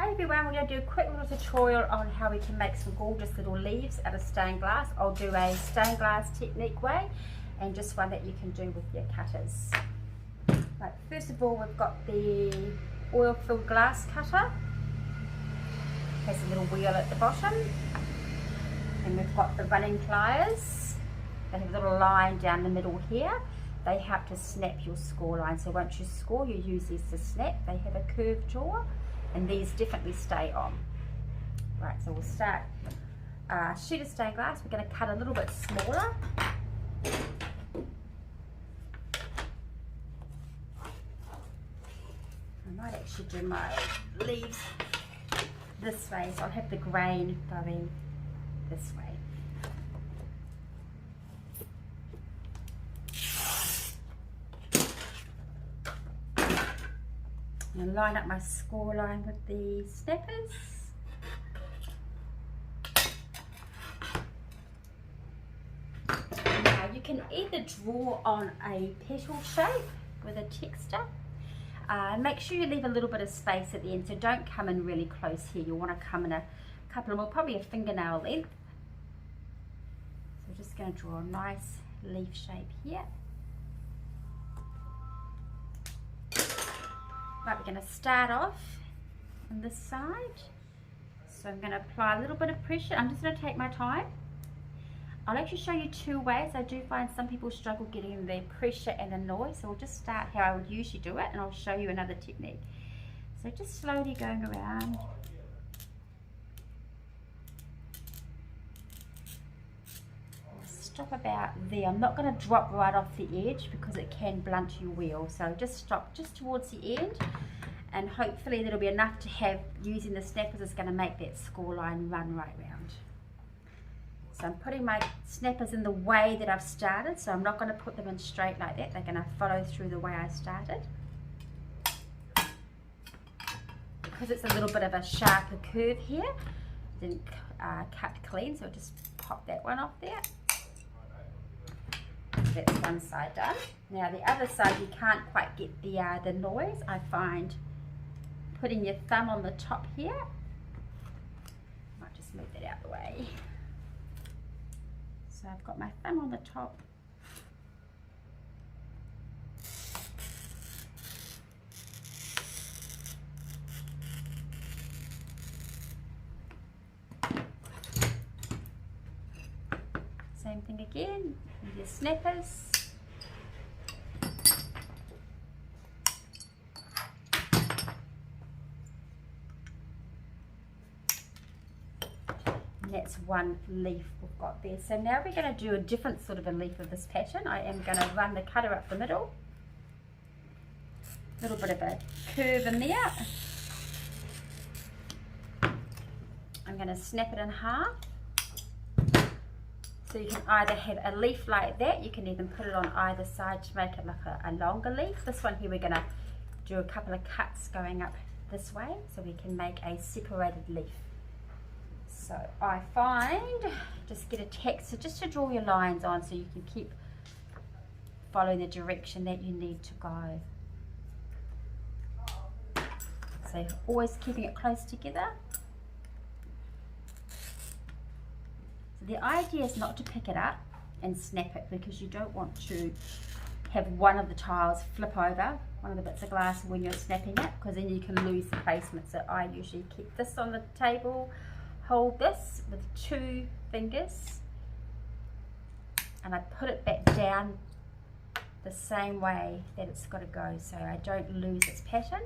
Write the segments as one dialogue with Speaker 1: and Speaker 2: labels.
Speaker 1: Hi everyone, we're going to do a quick little tutorial on how we can make some gorgeous little leaves out of stained glass. I'll do a stained glass technique way and just one that you can do with your cutters. Right, first of all, we've got the oil filled glass cutter. Has a little wheel at the bottom, and we've got the running pliers. They have a little line down the middle here. They help to snap your score line. So once you score, you use these to snap. They have a curved jaw, and these definitely stay on. Right, so we'll start sheet of stained glass. We're going to cut a little bit smaller. I might actually do my leaves this way, so I'll have the grain going this way. And line up my score line with the snappers. Now you can either draw on a petal shape with a texture. Make sure you leave a little bit of space at the end, so don't come in really close here. You'll want to come in a couple of, well, probably a fingernail length. So we're just going to draw a nice leaf shape here. Right, we're going to start off on this side. So I'm going to apply a little bit of pressure. I'm just going to take my time. I'll actually show you two ways. I do find some people struggle getting the pressure and the noise, so we'll just start how I would usually do it, and I'll show you another technique. So just slowly going around. Stop about there. I'm not going to drop right off the edge because it can blunt your wheel, so just stop just towards the end, and hopefully that'll be enough to have, using the snappers is going to make that score line run right round. So I'm putting my snappers in the way that I've started, so I'm not going to put them in straight like that. They're going to follow through the way I started. Because it's a little bit of a sharper curve here, didn't cut clean, so I'll just pop that one off there. That's one side done. Now the other side, you can't quite get the noise. I find putting your thumb on the top here. Might just move that out of the way. So I've got my thumb on the top. Same thing again with your snappers. That's one leaf we've got there. So now we're going to do a different sort of a leaf of this pattern. I am going to run the cutter up the middle. A little bit of a curve in there. I'm going to snap it in half. So you can either have a leaf like that, you can even put it on either side to make it like a longer leaf. This one here we're going to do a couple of cuts going up this way so we can make a separated leaf. So I find, just get a texture just to draw your lines on so you can keep following the direction that you need to go. So always keeping it close together. So the idea is not to pick it up and snap it, because you don't want to have one of the tiles flip over, one of the bits of glass, when you're snapping it, because then you can lose the placement. So I usually keep this on the table, hold this with 2 fingers, and I put it back down the same way that it's got to go, so I don't lose its pattern.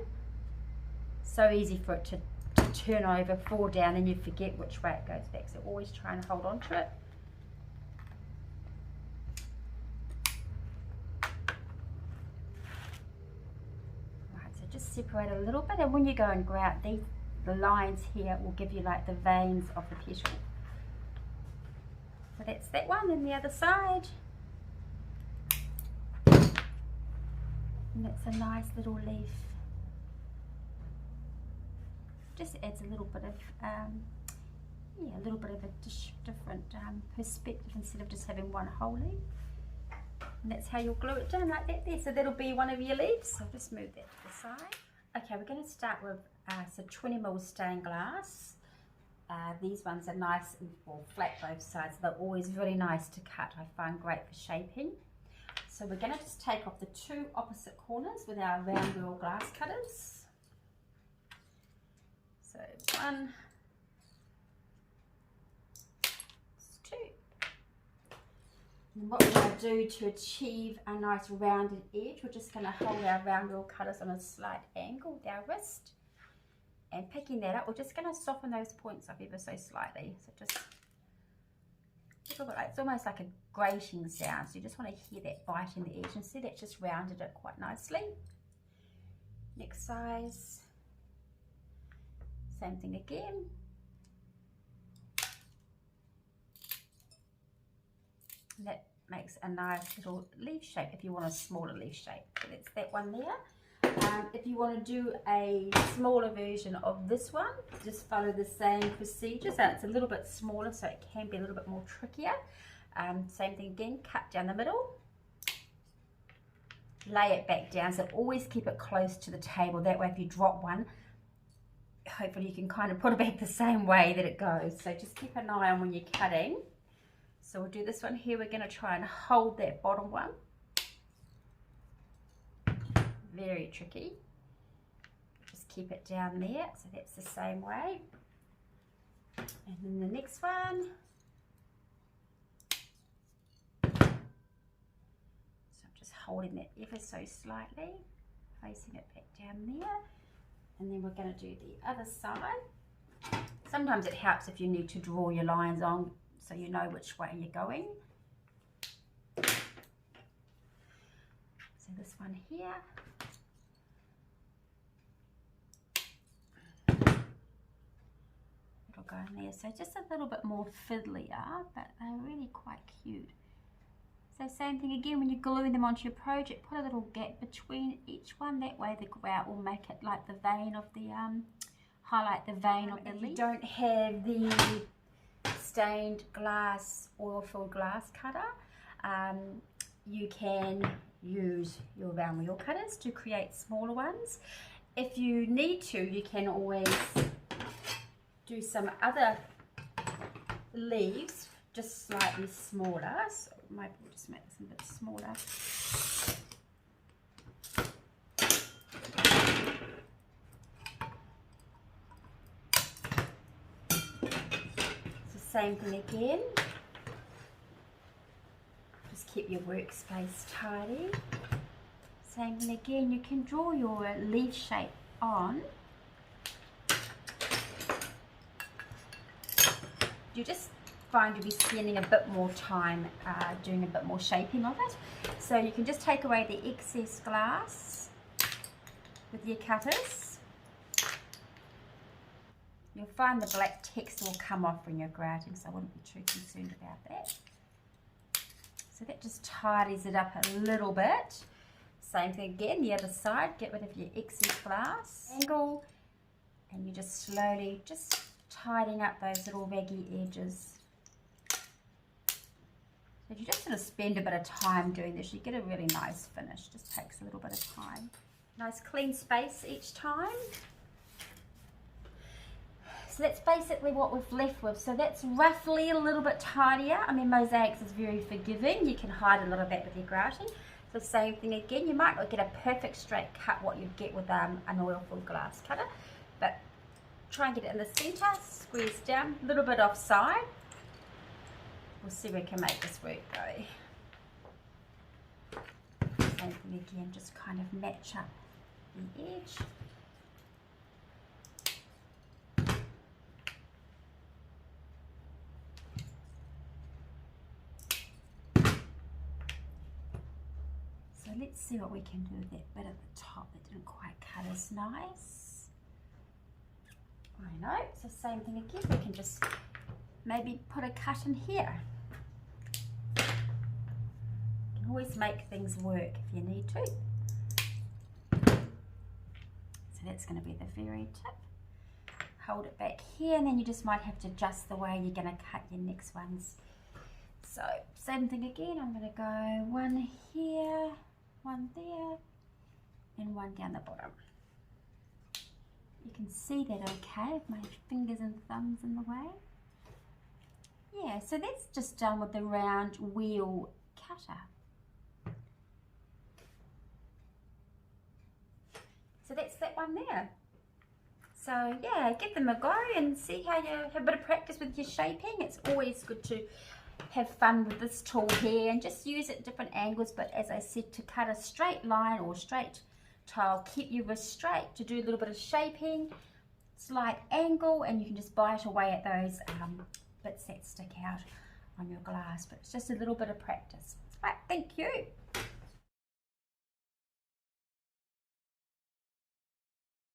Speaker 1: So easy for it to turn over, fall down, and you forget which way it goes back, so always try and hold on to it. Right, so just separate a little bit, and when you go and grout, the lines here will give you like the veins of the petal. So that's that one, and the other side. And that's a nice little leaf. Just adds a little bit of, a little bit of a different perspective instead of just having one whole leaf. And that's how you'll glue it down like that there. So that'll be one of your leaves. So I'll just move that to the side. Okay, we're going to start with some 20mm stained glass. These ones are nice and flat both sides. They're always really nice to cut. I find great for shaping. So we're going to just take off the two opposite corners with our round wheel glass cutters. So 1, 2. And what we're going to do to achieve a nice rounded edge, we're just going to hold our round wheel cutters on a slight angle with our wrist. And picking that up, we're just going to soften those points up ever so slightly. So just a little bit like, it's almost like a grating sound. So you just want to hear that bite in the edge, and see that just rounded it quite nicely. Next size, same thing again. And that makes a nice little leaf shape if you want a smaller leaf shape. So that's that one there. If you want to do a smaller version of this one, just follow the same procedure. So it's a little bit smaller, so it can be a little bit more trickier. Same thing again, cut down the middle, lay it back down. So always keep it close to the table. That way if you drop one, hopefully you can kind of put it back the same way that it goes. So just keep an eye on when you're cutting. So we'll do this one here. We're going to try and hold that bottom one. Very tricky. Just keep it down there. So that's the same way. And then the next one. So I'm just holding that ever so slightly, placing it back down there. And then we're going to do the other side. Sometimes it helps if you need to draw your lines on so you know which way you're going. So this one here. It'll go in there. So just a little bit more fiddlier, but they're really quite cute. So same thing again, when you're gluing them onto your project, put a little gap between each one. That way the grout will make it like the vein of the, highlight the vein of the leaf. If you don't have the stained glass, oil-filled glass cutter, you can use your round wheel cutters to create smaller ones. If you need to, you can always do some other leaves just slightly smaller. So maybe we'll just make this a bit smaller. So same thing again. Just keep your workspace tidy. Same thing again, you can draw your leaf shape on. You just find you'll be spending a bit more time doing a bit more shaping of it. So you can just take away the excess glass with your cutters. You'll find the black text will come off when you're grouting, so I wouldn't be too concerned about that. So that just tidies it up a little bit. Same thing again, the other side, get rid of your excess glass. Angle, and you just slowly just tidying up those little raggy edges. So if you just sort of spend a bit of time doing this, you get a really nice finish. Just takes a little bit of time. Nice clean space each time. So that's basically what we've left with. So that's roughly a little bit tidier. I mean, Mosaics is very forgiving. You can hide a lot of that with your grouting. So same thing again, you might not get a perfect straight cut what you'd get with an oil-filled glass cutter, but try and get it in the center, squeeze down, a little bit offside. We'll see if we can make this work though. Same thing again, just kind of match up the edge. So let's see what we can do with that bit at the top that didn't quite cut as nice. I know, so same thing again, we can just maybe put a cut in here. You can always make things work if you need to. So that's going to be the very tip. Hold it back here, and then you just might have to adjust the way you're going to cut your next ones. So same thing again, I'm going to go one here, one there, and one down the bottom. You can see that okay with my fingers and thumbs in the way. Yeah, so that's just done with the round wheel cutter. So that's that one there. So yeah, give them a go and see how you have a bit of practice with your shaping. It's always good to have fun with this tool here and just use it at different angles, but as I said, to cut a straight line or straight tile, keep your wrist straight. To do a little bit of shaping, slight angle, and you can just bite away at those bits that stick out on your glass, but it's just a little bit of practice. Right, thank you.